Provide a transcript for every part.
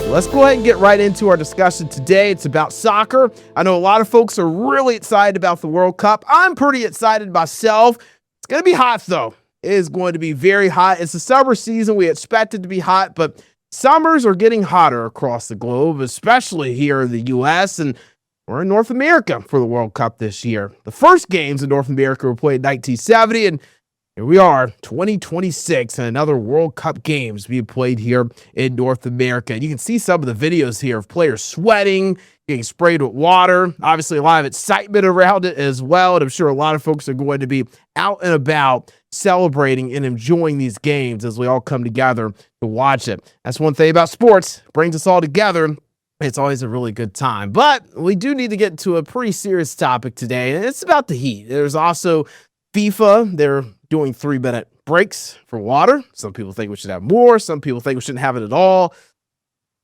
Let's go ahead and get right into our discussion today. It's about soccer. I know a lot of folks are really excited about the World Cup. I'm pretty excited myself. It's going to be hot, though. It is going to be very hot. It's the summer season. We expect it to be hot, but summers are getting hotter across the globe, especially here in the U.S., and we're in North America for the World Cup this year. The first games in North America were played in 1970, and here we are, 2026, and another World Cup games being played here in North America. And you can see some of the videos here of players sweating, getting sprayed with water. Obviously, a lot of excitement around it as well. And I'm sure a lot of folks are going to be out and about celebrating and enjoying these games as we all come together to watch it. That's one thing about sports. It brings us all together. It's always a really good time. But we do need to get to a pretty serious topic today, and it's about the heat. There's also FIFA. They're doing 3-minute breaks for water. Some people think we should have more. Some people think we shouldn't have it at all.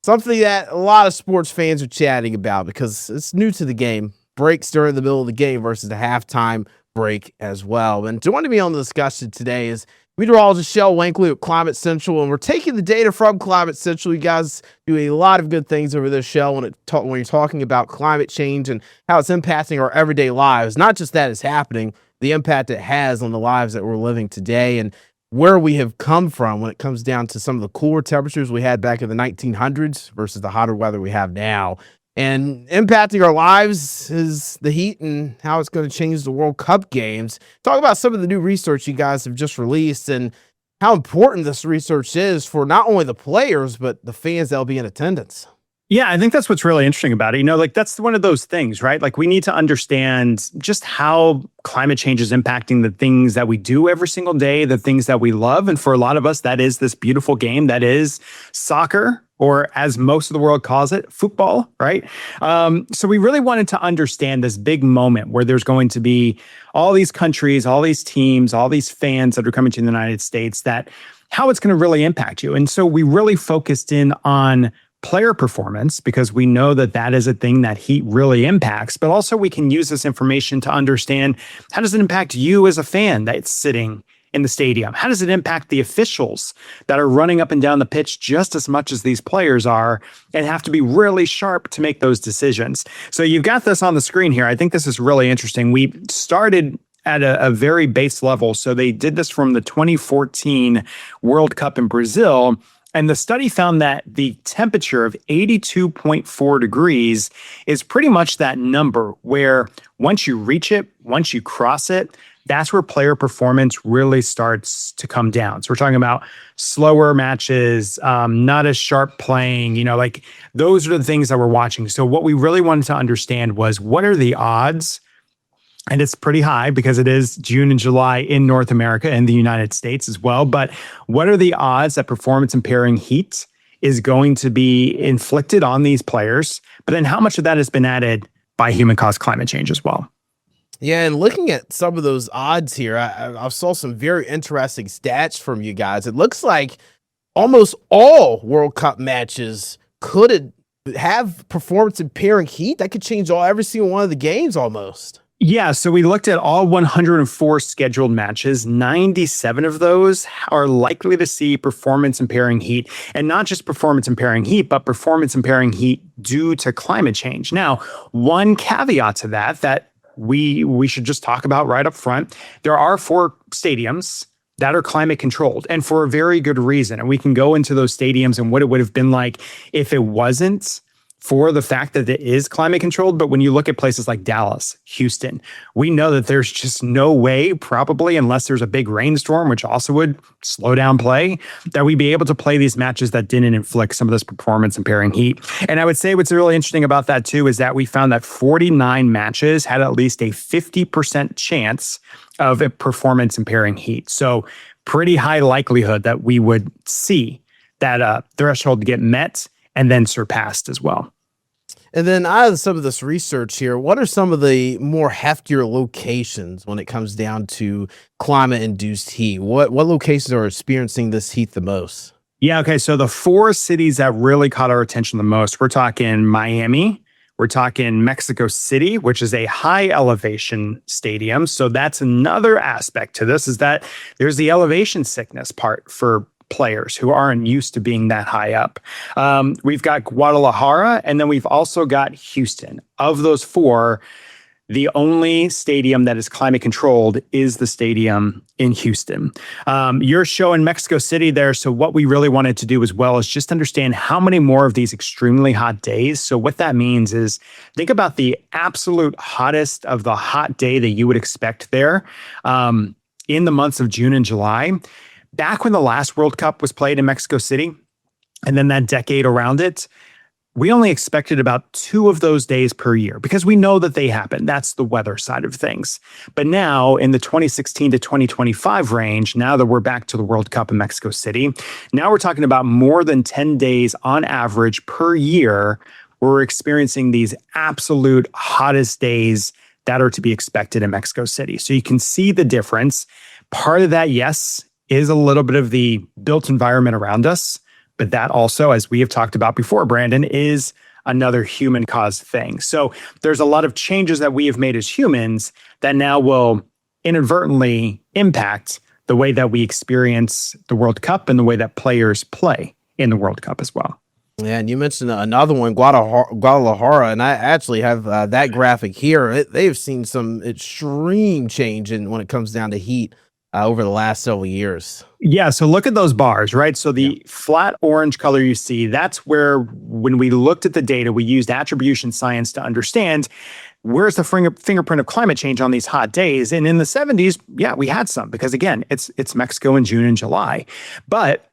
Something that a lot of sports fans are chatting about because it's new to the game. Breaks during the middle of the game versus the halftime break as well. And joining me on the discussion today is meteorologist Shel Wankley with Climate Central, and we're taking the data from Climate Central. You guys do a lot of good things over there, Shel, when you're talking about climate change and how it's impacting our everyday lives. Not just that it's happening, the impact it has on the lives that we're living today and where we have come from when it comes down to some of the cooler temperatures we had back in the 1900s versus the hotter weather we have now. And impacting our lives is the heat and how it's going to change the World Cup games. Talk about some of the new research you guys have just released and how important this research is for not only the players, but the fans that'll be in attendance. Yeah, I think that's what's really interesting about it. That's one of those things, right? Like we need to understand just how climate change is impacting the things that we do every single day, the things that we love. And for a lot of us, that is this beautiful game that is soccer, or as most of the world calls it, football, right? So we really wanted to understand this big moment where there's going to be all these countries, all these teams, all these fans that are coming to the United States, that how it's going to really impact you. And so we really focused in on player performance because we know that that is a thing that heat really impacts, but also we can use this information to understand how does it impact you as a fan that's sitting in the stadium? How does it impact the officials that are running up and down the pitch just as much as these players are and have to be really sharp to make those decisions? So you've got this on the screen here. I think this is really interesting. We started at a very base level. So they did this from the 2014 World Cup in Brazil. And the study found that the temperature of 82.4 degrees is pretty much that number where once you reach it, once you cross it, that's where player performance really starts to come down. So we're talking about slower matches, not as sharp playing, like those are the things that we're watching. So what we really wanted to understand was what are the odds? And it's pretty high because it is June and July in North America and the United States as well. But what are the odds that performance impairing heat is going to be inflicted on these players? But then how much of that has been added by human-caused climate change as well? Yeah, and looking at some of those odds here, I saw some very interesting stats from you guys. It looks like almost all World Cup matches could have performance impairing heat. That could change every single one of the games almost. Yeah, so we looked at all 104 scheduled matches. 97 of those are likely to see performance impairing heat, and not just performance impairing heat, but performance impairing heat due to climate change. Now, one caveat to that we should just talk about right up front. There are 4 stadiums that are climate controlled, and for a very good reason. And we can go into those stadiums and what it would have been like if it wasn't for the fact that it is climate controlled. But when you look at places like Dallas, Houston, we know that there's just no way, probably, unless there's a big rainstorm, which also would slow down play, that we'd be able to play these matches that didn't inflict some of this performance impairing heat. And I would say what's really interesting about that too is that we found that 49 matches had at least a 50% chance of a performance impairing heat. So pretty high likelihood that we would see that threshold get met and then surpassed as well. And then out of some of this research here, what are some of the more heftier locations when it comes down to climate-induced heat? What locations are experiencing this heat the most? Yeah, okay, so the 4 cities that really caught our attention the most, we're talking Miami, we're talking Mexico City, which is a high elevation stadium. So that's another aspect to this, is that there's the elevation sickness part for players who aren't used to being that high up. We've got Guadalajara, and then we've also got Houston. Of those four, the only stadium that is climate controlled is the stadium in Houston. You're showing Mexico City there. So what we really wanted to do as well is just understand how many more of these extremely hot days. So what that means is think about the absolute hottest of the hot day that you would expect there in the months of June and July. Back when the last World Cup was played in Mexico City, and then that decade around it, we only expected about 2 of those days per year because we know that they happen. That's the weather side of things. But now in the 2016 to 2025 range, now that we're back to the World Cup in Mexico City, now we're talking about more than 10 days on average per year where we're experiencing these absolute hottest days that are to be expected in Mexico City. So you can see the difference. Part of that, yes, is a little bit of the built environment around us. But that also, as we have talked about before, Brandon, is another human-caused thing. So there's a lot of changes that we have made as humans that now will inadvertently impact the way that we experience the World Cup and the way that players play in the World Cup as well. Yeah, and you mentioned another one, Guadalajara, and I actually have that graphic here. They've seen some extreme change when it comes down to heat over the last several years. Yeah, so look at those bars, right? So the flat orange color you see, that's where when we looked at the data, we used attribution science to understand where's the fingerprint of climate change on these hot days. And in the 70s, yeah, we had some because again, it's Mexico in June and July. But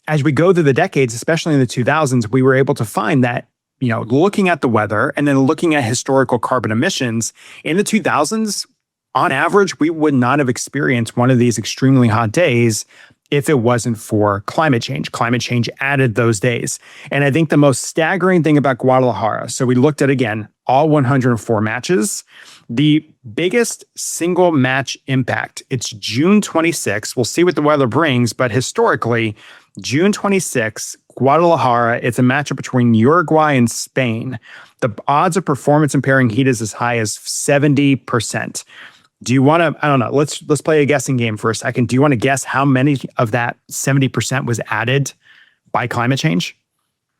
as we go through the decades, especially in the 2000s, we were able to find that, you know, looking at the weather and then looking at historical carbon emissions in the 2000s, on average, we would not have experienced one of these extremely hot days if it wasn't for climate change. Climate change added those days. And I think the most staggering thing about Guadalajara, so we looked at, again, all 104 matches. The biggest single match impact, it's June 26. We'll see what the weather brings, but historically, June 26, Guadalajara, it's a matchup between Uruguay and Spain. The odds of performance impairing heat is as high as 70%. Do you want to, I don't know, let's play a guessing game for a second. Do you want to guess how many of that 70% was added by climate change?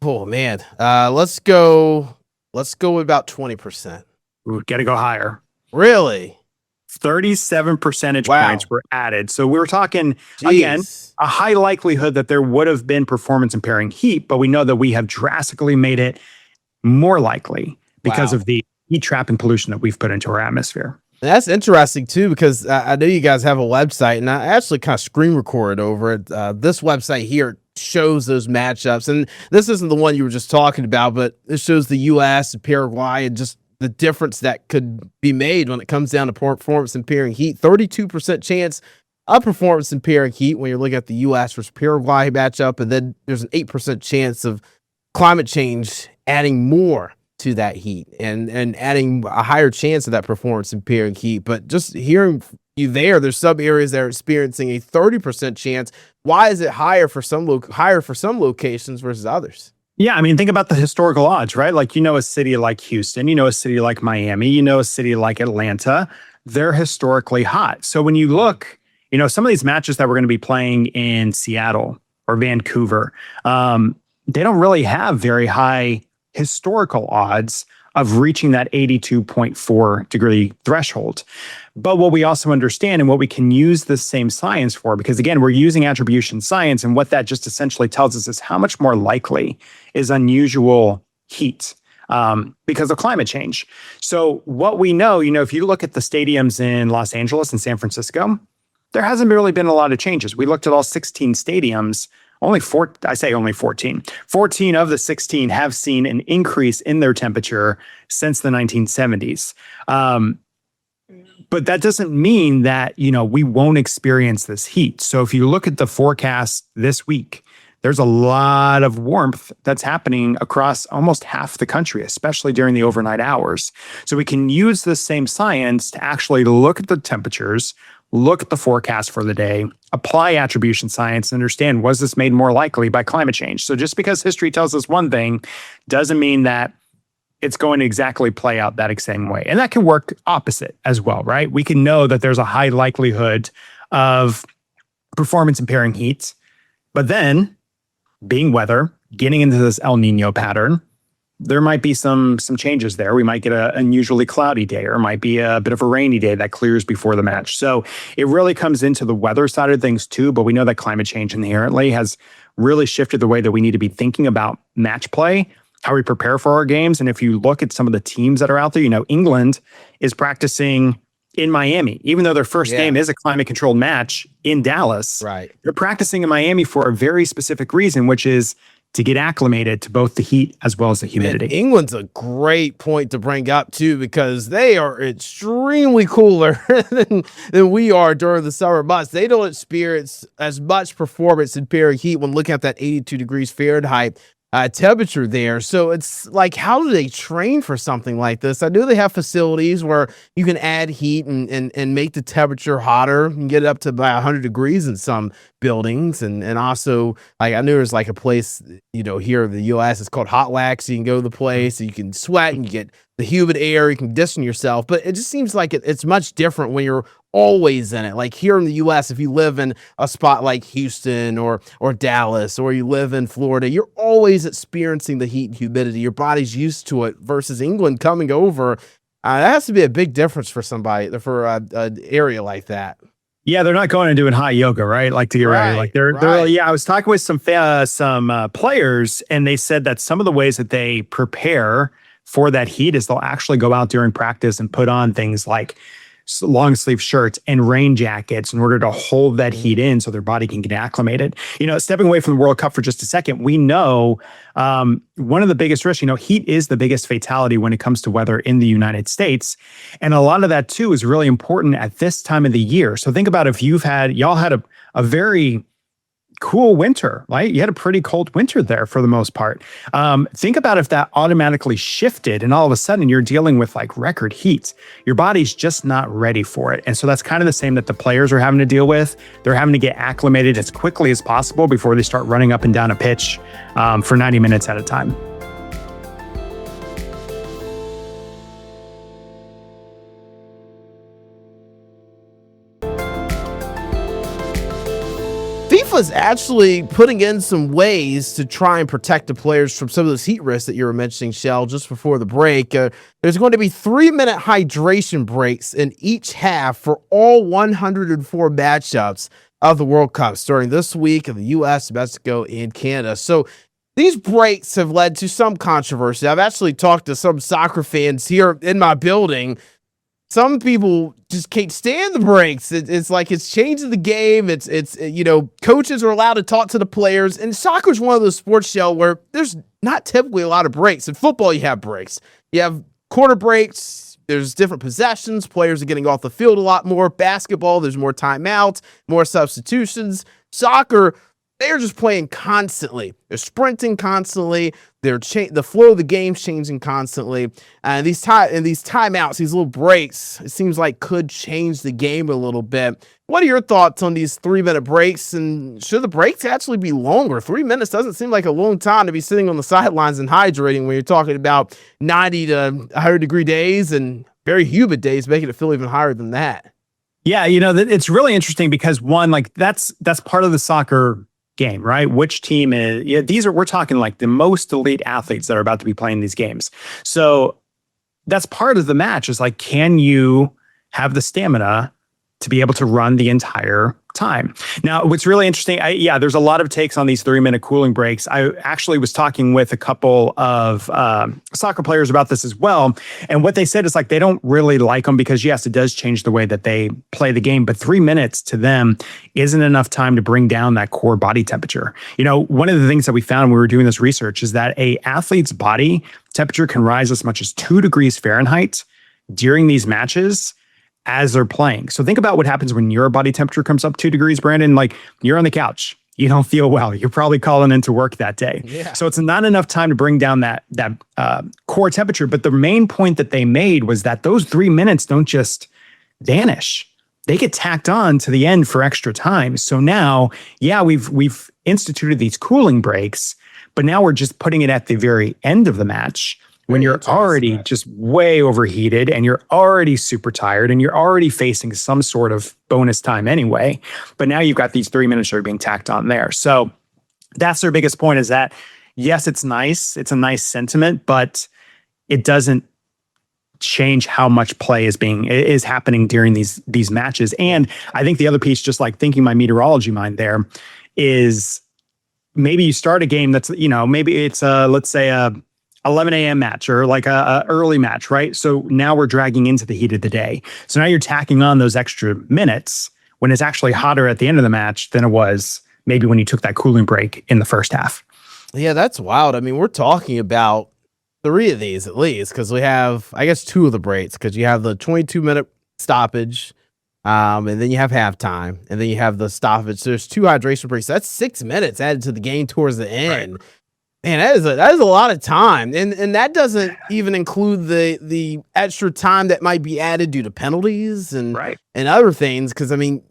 Oh man. Let's go with about 20%. Ooh, got to go higher. Really? 37 percentage points were added. So we were talking, again, a high likelihood that there would have been performance impairing heat, but we know that we have drastically made it more likely because of the heat trap and pollution that we've put into our atmosphere. That's interesting too, because I know you guys have a website, and I actually kind of screen recorded over it. This website here shows those matchups, and this isn't the one you were just talking about, but it shows the U.S. and Paraguay and just the difference that could be made when it comes down to performance impairing heat. 32% chance of performance impairing heat when you're looking at the U.S. versus Paraguay matchup, and then there's an 8% chance of climate change adding more to that heat and adding a higher chance of that performance impairing heat. But just hearing you there's some areas that are experiencing a 30% chance. Why is it higher for some locations versus others? Yeah, I mean, think about the historical odds, right? Like, you know, a city like Houston, you know, a city like Miami, you know, a city like Atlanta, they're historically hot. So when you look, you know, some of these matches that we're going to be playing in Seattle or Vancouver, they don't really have very high historical odds of reaching that 82.4 degree threshold. But what we also understand and what we can use this same science for, because again, we're using attribution science, and what that just essentially tells us is how much more likely is unusual heat because of climate change. So what we know, you know, if you look at the stadiums in Los Angeles and San Francisco, there hasn't really been a lot of changes. We looked at all 16 stadiums. Only 14. 14 of the 16 have seen an increase in their temperature since the 1970s. But that doesn't mean that, you know, we won't experience this heat. So if you look at the forecast this week, there's a lot of warmth that's happening across almost half the country, especially during the overnight hours. So we can use this same science to actually look at the temperatures, look at the forecast for the day, apply attribution science, and understand, was this made more likely by climate change? So just because history tells us one thing doesn't mean that it's going to exactly play out that same way. And that can work opposite as well, right? We can know that there's a high likelihood of performance impairing heat, But then, being weather, getting into this El Nino pattern, there might be some changes there. We might get an unusually cloudy day, or it might be a bit of a rainy day that clears before the match. So it really comes into the weather side of things too, but we know that climate change inherently has really shifted the way that we need to be thinking about match play, how we prepare for our games. And if you look at some of the teams that are out there, England is practicing in Miami, even though their first game is a climate controlled match in Dallas. Right. They're practicing in Miami for a very specific reason, which is to get acclimated to both the heat as well as the humidity. Man, England's a great point to bring up too, because they are extremely cooler than we are during the summer months. They don't experience as much performance in period heat when looking at that 82 degrees Fahrenheit temperature there. So it's like, how do they train for something like this? I know they have facilities where you can add heat and make the temperature hotter. You can get it up to about 100 degrees in some buildings. And also, like, I know there's like a place, here in the US, it's called Hot Wax. You can go to the place, you can sweat and you get the humid air, you can condition yourself. But it just seems like it's much different when you're always in it. Like here in the US, if you live in a spot like Houston or Dallas, or you live in Florida, you're always experiencing the heat and humidity. Your body's used to it, versus England coming over. That has to be a big difference for somebody, for an area like that. Yeah, they're not going and doing hot yoga, right? Like to get ready. Like they're I was talking with some players, and they said that some of the ways that they prepare for that heat is they'll actually go out during practice and put on things like long sleeve shirts and rain jackets in order to hold that heat in so their body can get acclimated. Stepping away from the World Cup for just a second, we know one of the biggest risks, heat is the biggest fatality when it comes to weather in the United States. And a lot of that too is really important at this time of the year. So think about if y'all had a very cool winter, right? You had a pretty cold winter there for the most part. Think about if that automatically shifted and all of a sudden you're dealing with like record heat. Your body's just not ready for it. And so that's kind of the same that the players are having to deal with. They're having to get acclimated as quickly as possible before they start running up and down a pitch for 90 minutes at a time. FIFA's actually putting in some ways to try and protect the players from some of those heat risks that you were mentioning, Shell, just before the break. There's going to be 3-minute hydration breaks in each half for all 104 matchups of the World Cup starting this week in the U.S., Mexico, and Canada. So these breaks have led to some controversy. I've actually talked to some soccer fans here in my building. Some people just can't stand the breaks. It's like it's changing the game. It's coaches are allowed to talk to the players. And soccer is one of those sports, Shell, where there's not typically a lot of breaks. In football, you have breaks. You have quarter breaks. There's different possessions. Players are getting off the field a lot more. Basketball, there's more timeouts, more substitutions. Soccer, they're just playing constantly. They're sprinting constantly. The flow of the game's changing constantly. And these timeouts, these little breaks, it seems like could change the game a little bit. What are your thoughts on these 3-minute breaks? And should the breaks actually be longer? 3 minutes doesn't seem like a long time to be sitting on the sidelines and hydrating when you're talking about 90 to 100 degree days and very humid days, making it feel even higher than that. Yeah, it's really interesting because one, like that's part of the soccer game, right? Which team is, we're talking like the most elite athletes that are about to be playing these games. So that's part of the match is like, can you have the stamina to be able to run the entire time? Now, what's really interesting, there's a lot of takes on these 3-minute cooling breaks. I actually was talking with a couple of soccer players about this as well. And what they said is like, they don't really like them because yes, it does change the way that they play the game, but 3 minutes to them isn't enough time to bring down that core body temperature. One of the things that we found when we were doing this research is that a athlete's body temperature can rise as much as 2 degrees Fahrenheit during these matches as they're playing. So think about what happens when your body temperature comes up 2 degrees, Brandon. Like you're on the couch, you don't feel well. You're probably calling into work that day. Yeah. So it's not enough time to bring down that core temperature. But the main point that they made was that those 3 minutes don't just vanish. They get tacked on to the end for extra time. So now, we've instituted these cooling breaks, but now we're just putting it at the very end of the match, when you're already just way overheated and you're already super tired and you're already facing some sort of bonus time anyway. But now you've got these 3 minutes that are being tacked on there. So that's their biggest point, is that, yes, it's nice. It's a nice sentiment, but it doesn't change how much play is happening during these matches. And I think the other piece, just like thinking my meteorology mind there, is maybe you start a game that's, maybe it's let's say a 11 a.m. match, or like a early match, right? So now we're dragging into the heat of the day. So now you're tacking on those extra minutes when it's actually hotter at the end of the match than it was maybe when you took that cooling break in the first half. Yeah, that's wild. I mean, we're talking about 3 of these at least, because we have, I guess, 2 of the breaks, because you have the 22-minute stoppage, and then you have halftime, and then you have the stoppage. So there's 2 hydration breaks. So that's 6 minutes added to the game towards the end. Right. Man, that is a lot of time, and that doesn't even include the extra time that might be added due to penalties and other things. Because I mean,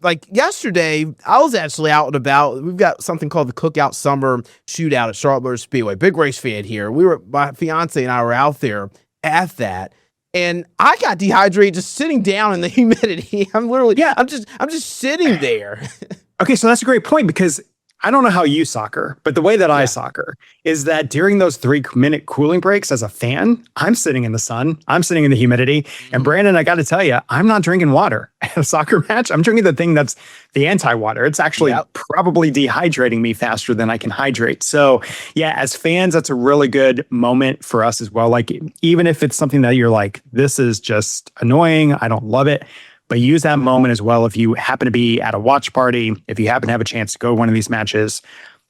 like yesterday, I was actually out and about. We've got something called the Cookout Summer Shootout at Charlotte Motor Speedway. Big race fan here. My fiance and I were out there at that, and I got dehydrated just sitting down in the humidity. I'm just sitting there. Okay, so that's a great point, because I don't know how you soccer, but the way that I soccer is that during those 3-minute cooling breaks, as a fan, I'm sitting in the sun, I'm sitting in the humidity. And Brandon, I got to tell you, I'm not drinking water at a soccer match. I'm drinking the thing that's the anti-water. It's actually probably dehydrating me faster than I can hydrate. So yeah, as fans, that's a really good moment for us as well. Like, even if it's something that you're like, this is just annoying, I don't love it, but use that moment as well. If you happen to be at a watch party, if you happen to have a chance to go to one of these matches,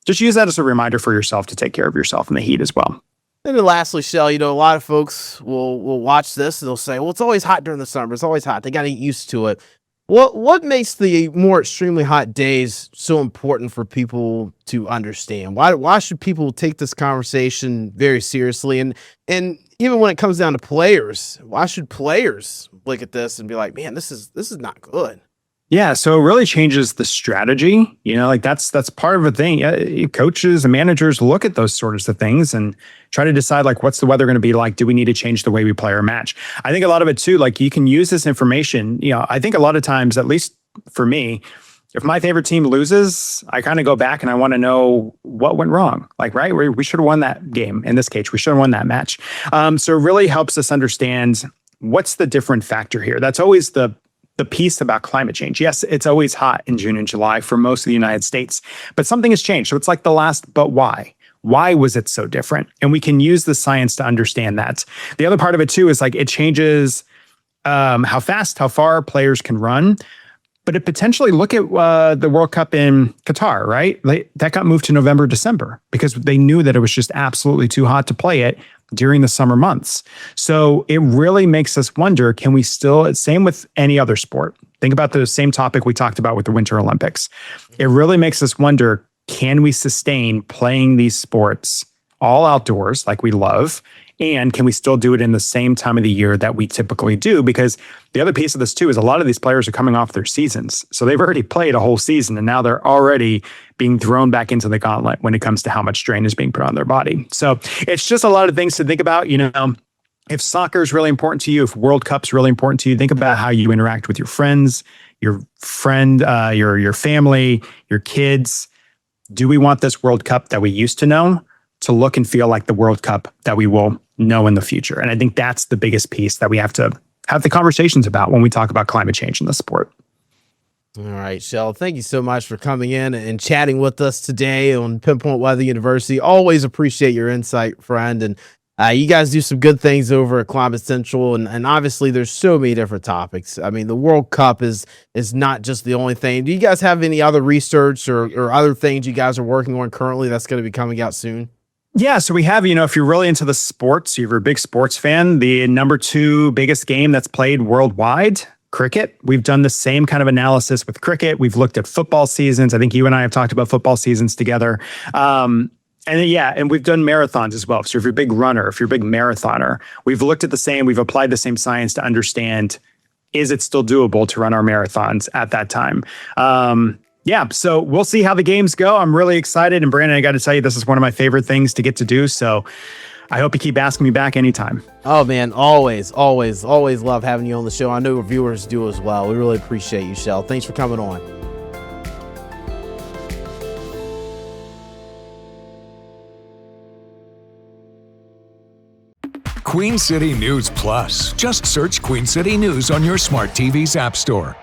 just use that as a reminder for yourself to take care of yourself in the heat as well. And then lastly, Shell, a lot of folks will watch this and they'll say, well, it's always hot during the summer. It's always hot. They got to get used to it. What makes the more extremely hot days so important for people to understand? Why should people take this conversation very seriously? And even when it comes down to players, why should players look at this and be like, man, this is not good? Yeah, so it really changes the strategy. Like that's part of a thing. Coaches and managers look at those sorts of things and try to decide, like, what's the weather going to be like? Do we need to change the way we play our match? I think a lot of it too, like, you can use this information. I think a lot of times, at least for me, if my favorite team loses, I kind of go back and I want to know what went wrong. Like, right, we should have won that game. In this case, we should have won that match. So it really helps us understand what's the different factor here. That's always the piece about climate change. Yes, it's always hot in June and July for most of the United States, but something has changed. So it's like the last, but why? Why was it so different? And we can use the science to understand that. The other part of it too is, like, it changes how fast, how far players can run. But it potentially, look at the World Cup in Qatar, right? That got moved to November, December, because they knew that it was just absolutely too hot to play it during the summer months. So it really makes us wonder, can we still, same with any other sport. Think about the same topic we talked about with the Winter Olympics. It really makes us wonder, can we sustain playing these sports all outdoors like we love? And can we still do it in the same time of the year that we typically do? Because the other piece of this too is a lot of these players are coming off their seasons. So they've already played a whole season, and now they're already being thrown back into the gauntlet when it comes to how much strain is being put on their body. So it's just a lot of things to think about. If soccer is really important to you, if World Cup's really important to you, think about how you interact with your friends, your family, your kids. Do we want this World Cup that we used to know to look and feel like the World Cup that we will know in the future? And I think that's the biggest piece that we have to have the conversations about when we talk about climate change in the sport. All right, Shell, thank you so much for coming in and chatting with us today on Pinpoint Weather University. Always appreciate your insight, friend. And you guys do some good things over at Climate Central. And obviously, there's so many different topics. I mean, the World Cup is not just the only thing. Do you guys have any other research or other things you guys are working on currently that's going to be coming out soon? Yeah, so we have, if you're really into the sports, you're a big sports fan, the number 2 biggest game that's played worldwide, cricket. We've done the same kind of analysis with cricket. We've looked at football seasons. I think you and I have talked about football seasons together. And we've done marathons as well. So if you're a big runner, if you're a big marathoner, we've looked at the same, we've applied the same science to understand, is it still doable to run our marathons at that time? So we'll see how the games go. I'm really excited. And Brandon, I got to tell you, this is one of my favorite things to get to do. So I hope you keep asking me back anytime. Oh, man, always love having you on the show. I know our viewers do as well. We really appreciate you, Shell. Thanks for coming on. Queen City News Plus. Just search Queen City News on your smart TV's app store.